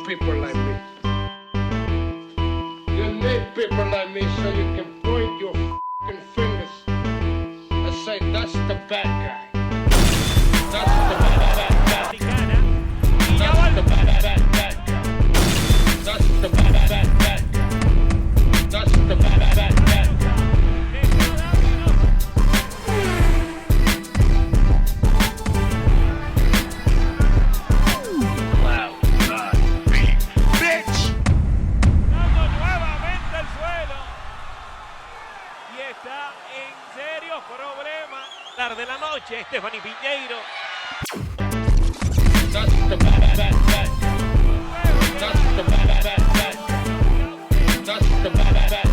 people like me. You need people like me so you can point your f***ing fingers and say, that's the bad guy. That's the bad guy. That's the bad guy. That's the bad guy. That's the bad guy. De la noche, Stephanie Piñeiro. That's the bad guy. That's the bad guy. That's the bad guy.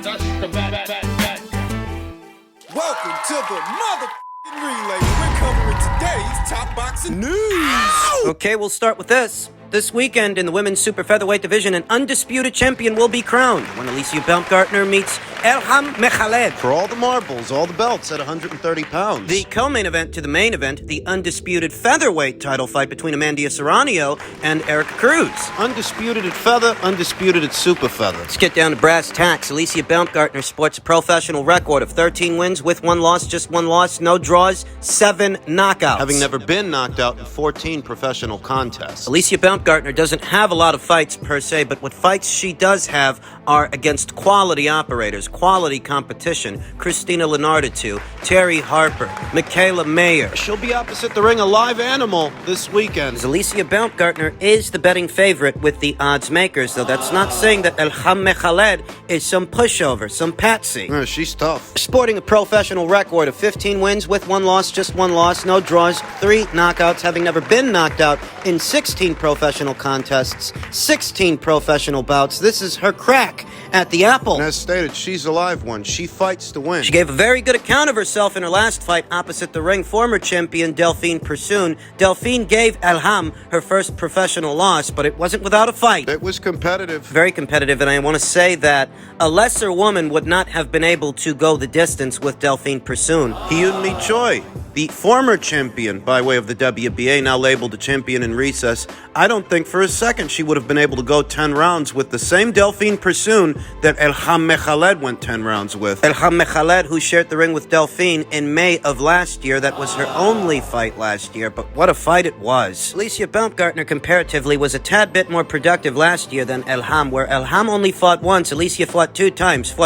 That's the bad guy. Welcome to the motherfucking relay. We're covering today's top boxing news. Ow! Okay, we'll start with this. This weekend in the women's super featherweight division, an undisputed champion will be crowned when Alicia Baumgardner meets Mekhaled. For all the marbles, all the belts at 130 pounds. The co-main event to the main event, the undisputed featherweight title fight between Amanda Serrano and Erica Cruz. Undisputed at feather, undisputed at super feather. Let's get down to brass tacks. Alicia Baumgardner sports a professional record of 13 wins with 1 loss, just 1 loss, no draws, 7 knockouts. Having never been knocked out in 14 professional contests. Alicia Baumgardner doesn't have a lot of fights per se, but what fights she does have are against quality operators, quality competition. Christina Lenardatu, Terry Harper, Michaela Mayer. She'll be opposite the ring, a live animal this weekend. Alicia Baumgardner is the betting favorite with the odds makers, though that's not saying that Mekhaled is some pushover, some patsy. Yeah, she's tough. Sporting a professional record of 15 wins with 1 loss, just 1 loss, no draws, 3 knockouts, having never been knocked out in 16 professional contests, 16 professional bouts. This is her crack at the apple. And as stated, she's a live one. She fights to win. She gave a very good account of herself in her last fight opposite the ring. Former champion Delphine Persoon. Delphine gave Elham her first professional loss, but it wasn't without a fight. It was competitive. Very competitive, and I want to say that a lesser woman would not have been able to go the distance with Delphine Persoon. Hyun-Mi Choi, the former champion by way of the WBA, now labeled a champion in recess. I don't think for a second she would have been able to go 10 rounds with the same Delphine Persoon that Mekhaled went 10 rounds with. Mekhaled, who shared the ring with Delphine in May of last year. That was her only fight last year, but what a fight it was. Alicia Baumgardner comparatively was a tad bit more productive last year than Elham, where Elham only fought once. Alicia fought 2 times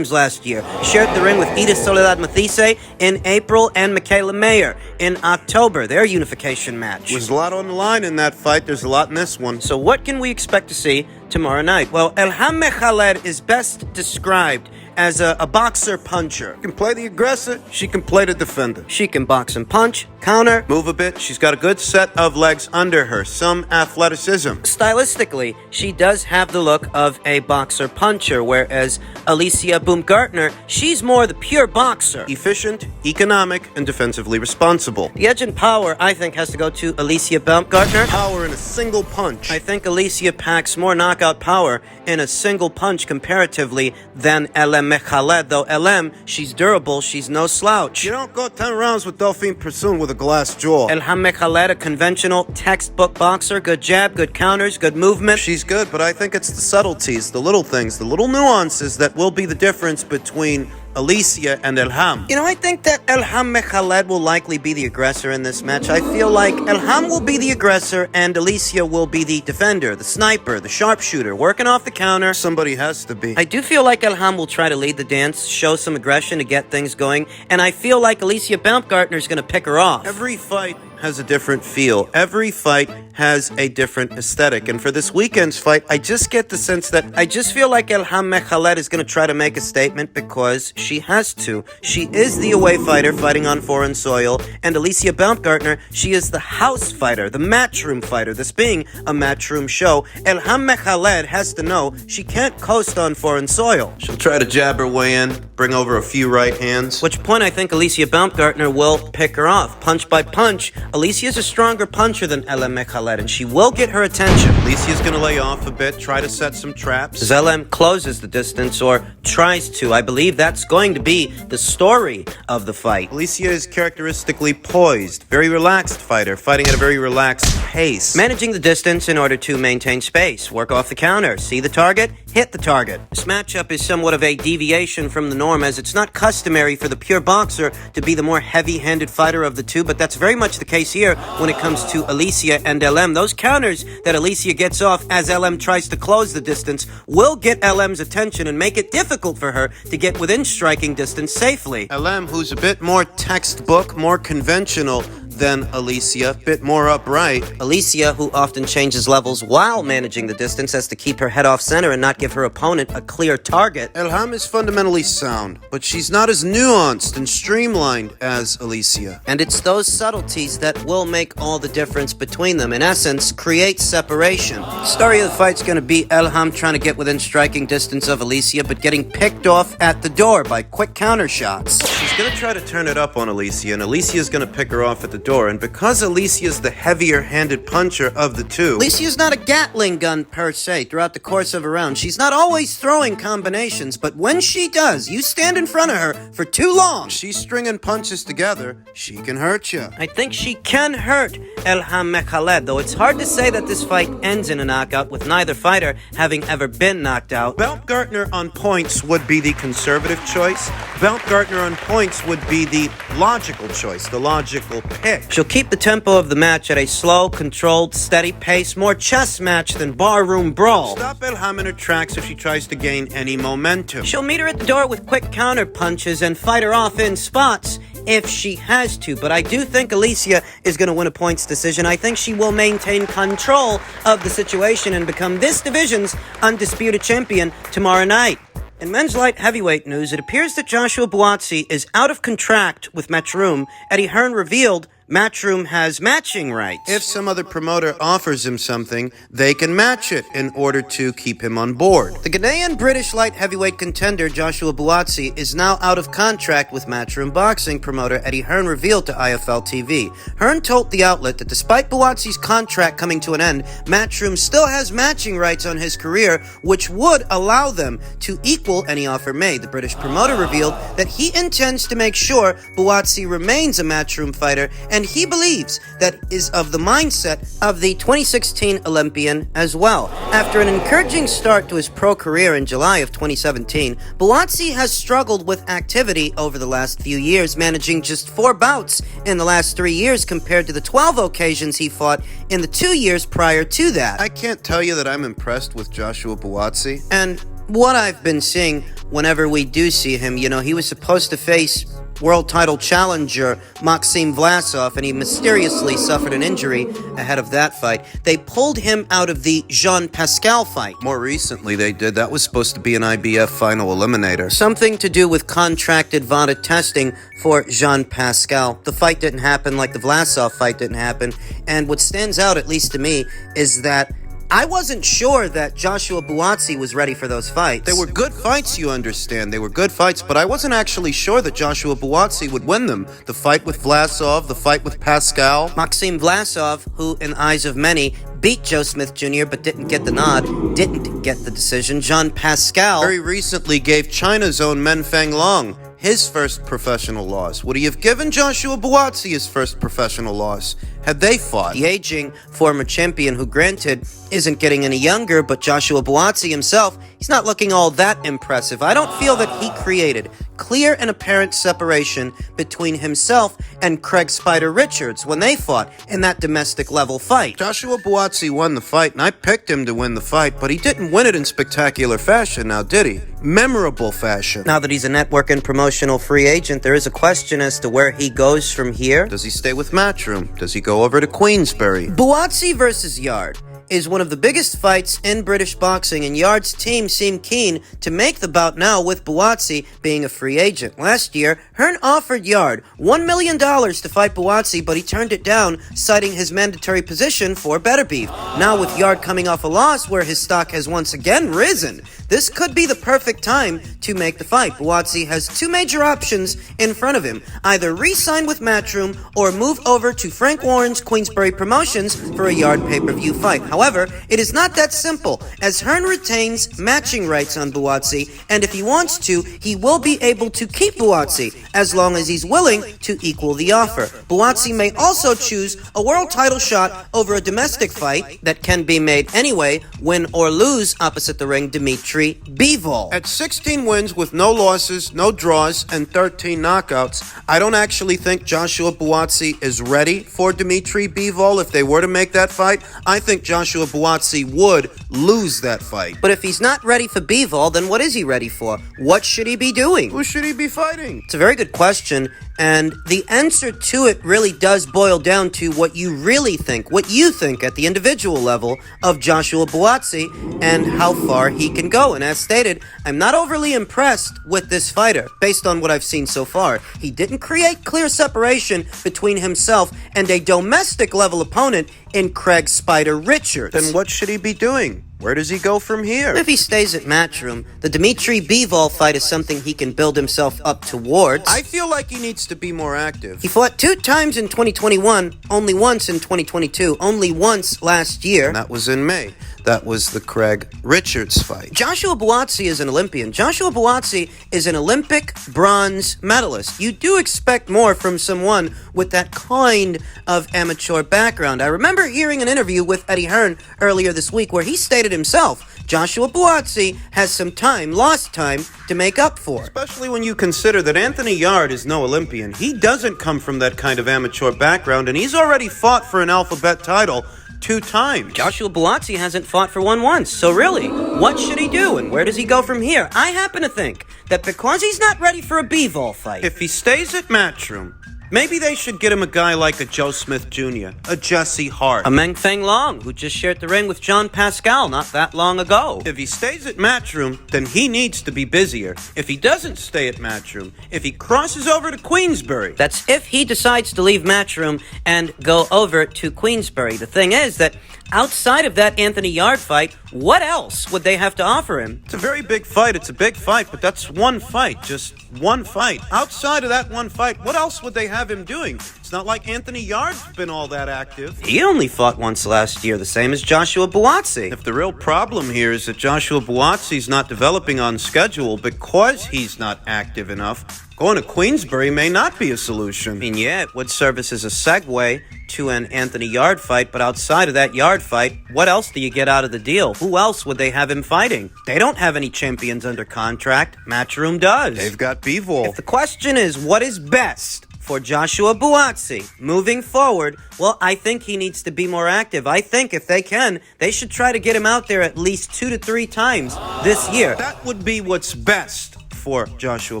last year. Shared the ring with Ida Soledad Matisse in April and Michaela Mayer in October, their unification match. There's a lot on the line in that fight. There's a lot in this one. So what can we expect to see tomorrow night? Well, Mekhaled is best described as a boxer puncher. She can play the aggressor. She can play the defender. She can box and punch, counter, move a bit. She's got a good set of legs under her. Some athleticism. Stylistically, she does have the look of a boxer puncher, whereas Alicia Baumgardner, she's more the pure boxer. Efficient, economic, and defensively responsible. The edge in power, I think, has to go to Alicia Baumgardner. Power in a single punch. I think Alicia packs more knockout power in a single punch comparatively than Mekhaled, though she's durable, she's no slouch. You don't go 10 rounds with Delphine Persoon with a glass jaw. Mekhaled, a conventional textbook boxer, good jab, good counters, good movement. She's good, but I think it's the subtleties, the little things, the little nuances that will be the difference between Alicia and Elham. You know, I think that Mekhaled will likely be the aggressor in this match. I feel like Elham will be the aggressor and Alicia will be the defender, the sniper, the sharpshooter, working off the counter. Somebody has to be. I do feel like Elham will try to lead the dance, show some aggression to get things going, and I feel like Alicia Baumgardner is going to pick her off. Every fight has a different feel. Every fight has a different aesthetic. And for this weekend's fight, I just get the sense that I just feel like Mekhaled is going to try to make a statement because she has to. She is the away fighter fighting on foreign soil, and Alicia Baumgardner, she is the house fighter, the matchroom fighter, this being a matchroom show. Mekhaled has to know she can't coast on foreign soil. She'll try to jab her way in, bring over a few right hands. Which point I think Alicia Baumgardner will pick her off. Punch by punch, Alicia is a stronger puncher than Mekhaled. Mekhaled, and she will get her attention. Alicia's gonna lay off a bit, try to set some traps. As LM closes the distance, or tries to, I believe that's going to be the story of the fight. Alicia is characteristically poised, very relaxed fighter, fighting at a very relaxed pace. Managing the distance in order to maintain space, work off the counter, see the target, hit the target. This matchup is somewhat of a deviation from the norm, as it's not customary for the pure boxer to be the more heavy-handed fighter of the two, but that's very much the case here when it comes to Alicia and LM. Those counters that Alicia gets off as LM tries to close the distance will get LM's attention and make it difficult for her to get within striking distance safely. LM, who's a bit more textbook, more conventional than Alicia, bit more upright. Alicia, who often changes levels while managing the distance, has to keep her head off center and not give her opponent a clear target. Elham is fundamentally sound, but she's not as nuanced and streamlined as Alicia. And it's those subtleties that will make all the difference between them. In essence, create separation. The story of the fight's going to be Elham trying to get within striking distance of Alicia, but getting picked off at the door by quick counter shots. She's going to try to turn it up on Alicia, and Alicia's going to pick her off at the door. And because Alicia's the heavier-handed puncher of the two... Alicia's not a Gatling gun per se throughout the course of a round. She's not always throwing combinations, but when she does, you stand in front of her for too long. She's stringing punches together. She can hurt you. I think she can hurt Elham Mekhaled, though it's hard to say that this fight ends in a knockout with neither fighter having ever been knocked out. Baumgardner on points would be the conservative choice. Baumgardner on points would be the logical choice, the logical pick. She'll keep the tempo of the match at a slow, controlled, steady pace, more chess match than barroom brawl. Stop Elham in her tracks if she tries to gain any momentum. She'll meet her at the door with quick counter punches and fight her off in spots if she has to, but I do think Alicia is going to win a points decision. I think she will maintain control of the situation and become this division's undisputed champion tomorrow night. In men's light heavyweight news, it appears that Joshua Buatsi is out of contract with Matchroom. Eddie Hearn revealed Matchroom has matching rights. If some other promoter offers him something, they can match it in order to keep him on board. The Ghanaian British light heavyweight contender Joshua Buatsi is now out of contract with Matchroom boxing promoter Eddie Hearn revealed to IFL TV. Hearn told the outlet that despite Buatsi's contract coming to an end, Matchroom still has matching rights on his career, which would allow them to equal any offer made. The British promoter revealed that he intends to make sure Buatsi remains a Matchroom fighter, and he believes that is of the mindset of the 2016 Olympian as well. After an encouraging start to his pro career in July of 2017, Buatsi has struggled with activity over the last few years, managing just 4 bouts in the last 3 years compared to the 12 occasions he fought in the 2 years prior to that. I can't tell you that I'm impressed with Joshua Buatsi. And what I've been seeing whenever we do see him, he was supposed to face world title challenger Maxim Vlasov, and he mysteriously suffered an injury ahead of that fight. They pulled him out of the Jean Pascal fight. More recently they did. That was supposed to be an IBF final eliminator. Something to do with contracted VADA testing for Jean Pascal. The fight didn't happen, like the Vlasov fight didn't happen, and what stands out, at least to me, is that I wasn't sure that Joshua Buatsi was ready for those fights. They were good fights, you understand. They were good fights, but I wasn't actually sure that Joshua Buatsi would win them. The fight with Vlasov, the fight with Pascal. Maxim Vlasov, who in the eyes of many beat Joe Smith Jr. but didn't get the nod, didn't get the decision. Jean Pascal very recently gave China's own Men Feng Long his first professional loss. Would he have given Joshua Buatsi his first professional loss had they fought? The aging former champion, who granted isn't getting any younger, but Joshua Buatsi himself, he's not looking all that impressive. I don't feel that he created clear and apparent separation between himself and Craig Spider Richards when they fought in that domestic level fight. Joshua Buatsi won the fight, and I picked him to win the fight, but he didn't win it in spectacular fashion, now did he? Memorable fashion. Now that he's a network and promotional free agent, there is a question as to where he goes from here. Does he stay with Matchroom? Does he go over to Queensberry? Buatsi versus Yarde is one of the biggest fights in British boxing, and Yarde's team seemed keen to make the bout now with Buatsi being a free agent. Last year, Hearn offered Yarde $1 million to fight Buatsi, but he turned it down, citing his mandatory position for better beef. Now with Yarde coming off a loss where his stock has once again risen, this could be the perfect time to make the fight. Buatsi has two major options in front of him: either re-sign with Matchroom or move over to Frank Warren's Queensberry Promotions for a Yarde pay-per-view fight. However, it is not that simple, as Hearn retains matching rights on Buatsi, and if he wants to, he will be able to keep Buatsi as long as he's willing to equal the offer. Buatsi may also choose a world title shot over a domestic fight that can be made anyway, win or lose opposite the ring Dimitri Bivol. At 16 wins with no losses, no draws, and 13 knockouts, I don't actually think Joshua Buatsi is ready for Dimitri Bivol. If they were to make that fight, I think Joshua Buatsi would lose that fight. But if he's not ready for Bivol, then what is he ready for? What should he be doing? Who should he be fighting? It's a very good question, and the answer to it really does boil down to what you really think, what you think at the individual level of Joshua Buatsi and how far he can go. And as stated, I'm not overly impressed with this fighter based on what I've seen so far. He didn't create clear separation between himself and a domestic level opponent in Craig Spider Richards. Then what should he be doing? Where does he go from here? If he stays at Matchroom, the Dimitri Bivol fight is something he can build himself up towards. I feel like he needs to be more active. He fought 2 times in 2021, only once in 2022, only once last year. And that was in May. That was the Craig Richards fight. Joshua Buatsi is an Olympian. Joshua Buatsi is an Olympic bronze medalist. You do expect more from someone with that kind of amateur background. I remember hearing an interview with Eddie Hearn earlier this week where he stated himself, Joshua Buatsi has some time, lost time, to make up for. Especially when you consider that Anthony Yarde is no Olympian. He doesn't come from that kind of amateur background, and he's already fought for an alphabet title 2 times. Joshua Buatsi hasn't fought for one once, so really, what should he do and where does he go from here? I happen to think that because he's not ready for a Bivol fight, if he stays at Matchroom, maybe they should get him a guy like a Joe Smith Jr., a Jesse Hart, a Meng Feng Long, who just shared the ring with John Pascal not that long ago. If he stays at Matchroom, then he needs to be busier. If he doesn't stay at Matchroom, if he crosses over to Queensberry, that's if he decides to leave Matchroom and go over to Queensberry. The thing is that outside of that Anthony Yarde fight, what else would they have to offer him? It's a very big fight. It's a big fight, but that's one fight. Just one fight. Outside of that one fight, what else would they have him doing? It's not like Anthony Yarde's been all that active. He only fought once last year, the same as Joshua Buatsi. If the real problem here is that Joshua Buatsi's not developing on schedule because he's not active enough, going to Queensberry may not be a solution. I mean, yeah, it would serve as a segue to an Anthony Yarde fight, but outside of that Yarde fight, what else do you get out of the deal? Who else would they have him fighting? They don't have any champions under contract. Matchroom does. They've got Bivol. If the question is what is best for Joshua Buatsi moving forward, well, I think he needs to be more active. I think if they can, they should try to get him out there at least 2 to 3 times this year. That would be what's best for Joshua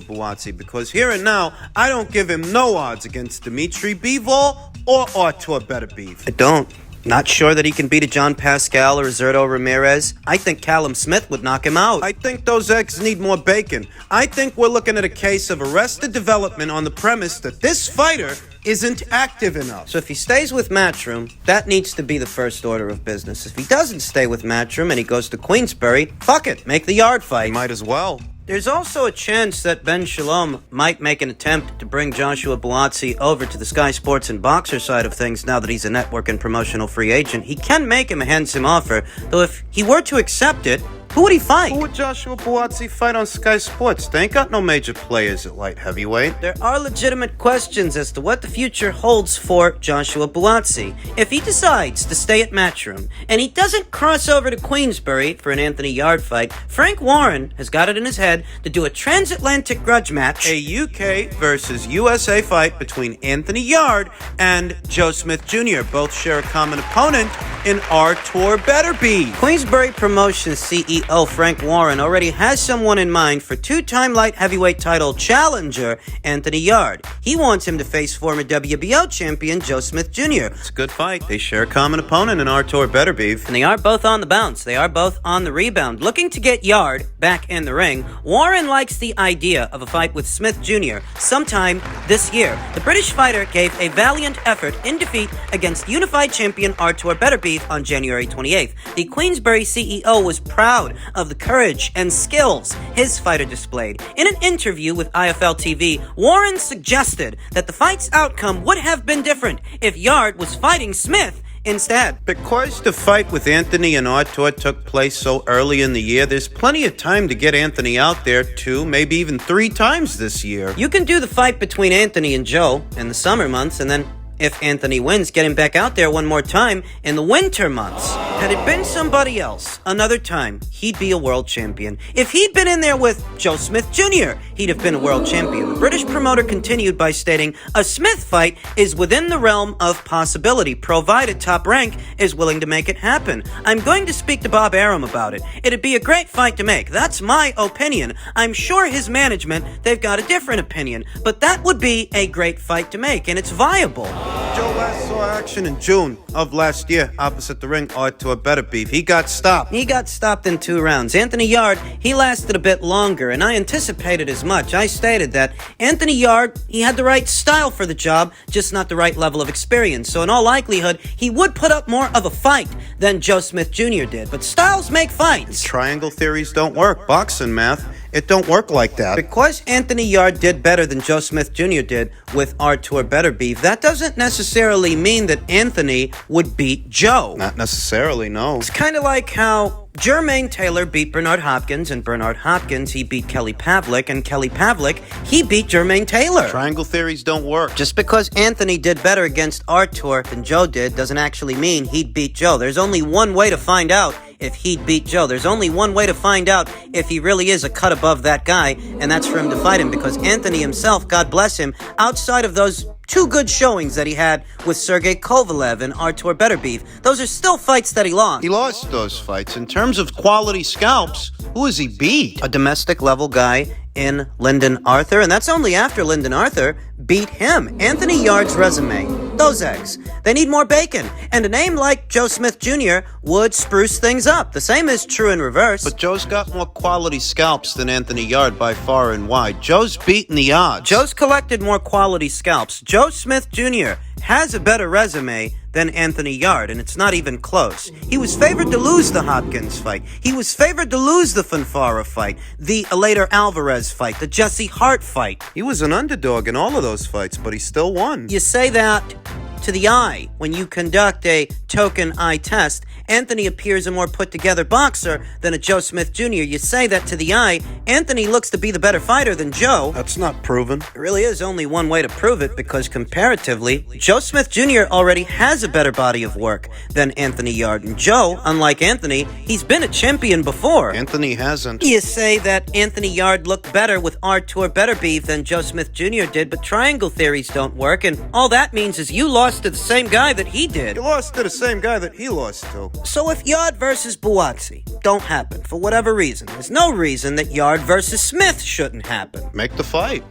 Buatsi, because here and now, I don't give him no odds against Dimitri Bivol or Artur Beterbiev. I don't. Not sure that he can beat a John Pascal or a Zerto Ramirez. I think Callum Smith would knock him out. I think those eggs need more bacon. I think we're looking at a case of arrested development on the premise that this fighter isn't active enough. So if he stays with Matchroom, that needs to be the first order of business. If he doesn't stay with Matchroom and he goes to Queensberry, fuck it, make the Yarde fight. Might as well. There's also a chance that Ben Shalom might make an attempt to bring Joshua Buatsi over to the Sky Sports and Boxer side of things now that he's a network and promotional free agent. He can make him a handsome offer, though if he were to accept it, who would he fight? Who would Joshua Buatsi fight on Sky Sports? They ain't got no major players at light heavyweight. There are legitimate questions as to what the future holds for Joshua Buatsi. If he decides to stay at Matchroom and he doesn't cross over to Queensberry for an Anthony Yarde fight, Frank Warren has got it in his head to do a transatlantic grudge match. A UK versus USA fight between Anthony Yarde and Joe Smith Jr. Both share a common opponent in Artur Beterbiev. Queensberry Promotions CEO CEO Frank Warren already has someone in mind for two-time light heavyweight title challenger Anthony Yarde. He wants him to face former WBO champion Joe Smith Jr. It's a good fight. They share a common opponent in Artur Beterbiev. And they are both on the bounce. They are both on the rebound. Looking to get Yarde back in the ring, Warren likes the idea of a fight with Smith Jr. sometime this year. The British fighter gave a valiant effort in defeat against unified champion Artur Beterbiev on January 28th. The Queensberry CEO was proud of the courage and skills his fighter displayed. In an interview with IFL TV, Warren suggested that the fight's outcome would have been different if Yarde was fighting Smith instead. Because the fight with Anthony and Artur took place so early in the year, there's plenty of time to get Anthony out there 2, maybe even 3 times this year. You can do the fight between Anthony and Joe in the summer months, and then if Anthony wins, get him back out there one more time in the winter months. Had it been somebody else, another time, he'd be a world champion. If he'd been in there with Joe Smith Jr., he'd have been a world champion. The British promoter continued by stating, a Smith fight is within the realm of possibility, provided Top Rank is willing to make it happen. I'm going to speak to Bob Arum about it. It'd be a great fight to make. That's my opinion. I'm sure his management, they've got a different opinion. But that would be a great fight to make, and it's viable. Joe last saw action in June of last year opposite the ring Artur Beterbiev. He got stopped. He got stopped in 2 rounds. Anthony Yarde, he lasted a bit longer, and I anticipated as much. I stated that Anthony Yarde, he had the right style for the job, just not the right level of experience. So in all likelihood, he would put up more of a fight than Joe Smith Jr. did. But styles make fights. Triangle theories don't work. Boxing math, it don't work like that. Because Anthony Yarde did better than Joe Smith Jr. did with Artur Beterbiev, that doesn't necessarily mean that Anthony would beat Joe. Not necessarily, no. It's kind of like how Jermaine Taylor beat Bernard Hopkins, and Bernard Hopkins, he beat Kelly Pavlik, and Kelly Pavlik, he beat Jermaine Taylor. Triangle theories don't work. Just because Anthony did better against Artur than Joe did doesn't actually mean he'd beat Joe. There's only one way to find out if he'd beat Joe. There's only one way to find out if he really is a cut above that guy, and that's for him to fight him, because Anthony himself, God bless him, outside of those 2 good showings that he had with Sergey Kovalev and Artur Beterbiev, those are still fights that he lost. He lost those fights. In terms of quality scalps, who has he beat? A domestic level guy in Lyndon Arthur, and that's only after Lyndon Arthur beat him. Anthony Yarde's resume, those eggs, they need more bacon, and a name like Joe Smith Jr. would spruce things up. The same is true in reverse. But Joe's got more quality scalps than Anthony Yarde by far and wide. Joe's beaten the odds. Joe's collected more quality scalps. Joe Smith Jr. has a better resume than Anthony Yarde, and it's not even close. He was favored to lose the Hopkins fight. He was favored to lose the Fonfara fight, the Elater Alvarez fight, the Jesse Hart fight. He was an underdog in all of those fights, but he still won. You say that to the eye. When you conduct a token eye test, Anthony appears a more put-together boxer than a Joe Smith Jr. You say that to the eye, Anthony looks to be the better fighter than Joe. That's not proven. There really is only one way to prove it, because comparatively, Joe Smith Jr. already has a better body of work than Anthony Yarde. And Joe, unlike Anthony, he's been a champion before. Anthony hasn't. You say that Anthony Yarde looked better with Artur Beterbiev than Joe Smith Jr. did, but triangle theories don't work, and all that means is you lost to the same guy that he did. He lost to the same guy that he lost to. So if Yarde versus Buatsi don't happen for whatever reason, there's no reason that Yarde versus Smith shouldn't happen. Make the fight.